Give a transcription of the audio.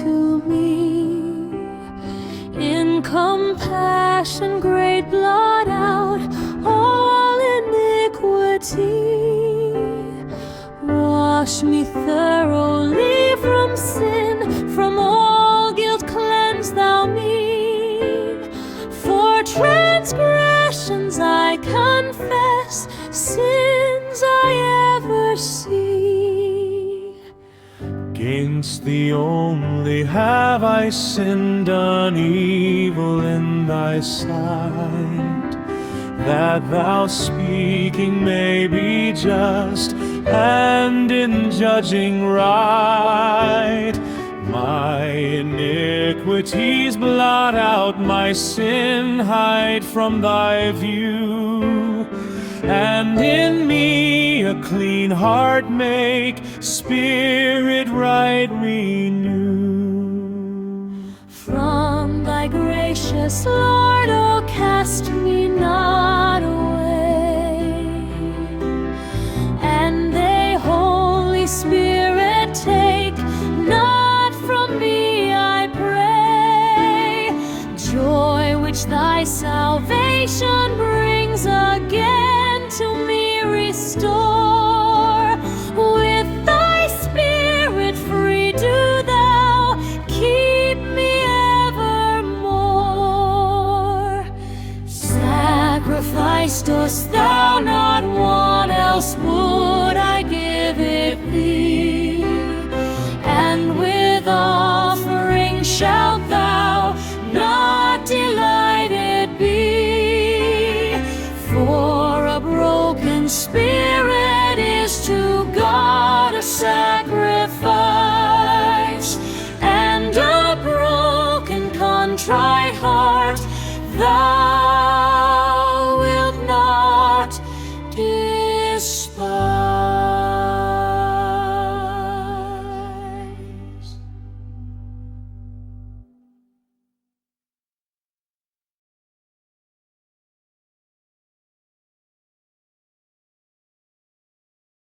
to me. In compassion great, blot out all iniquity. Wash me thoroughly from sin, from all guilt cleanse thou me. For transgressions I confess, sins I ever see. 'Gainst thee only have I sinned, done evil in thy sight, that thou speaking may be just, and in judging right. My iniquities blot out, my sin hide from thy view, and in me a clean heart make, spirit right renew. From thy gracious Lord, oh, cast me not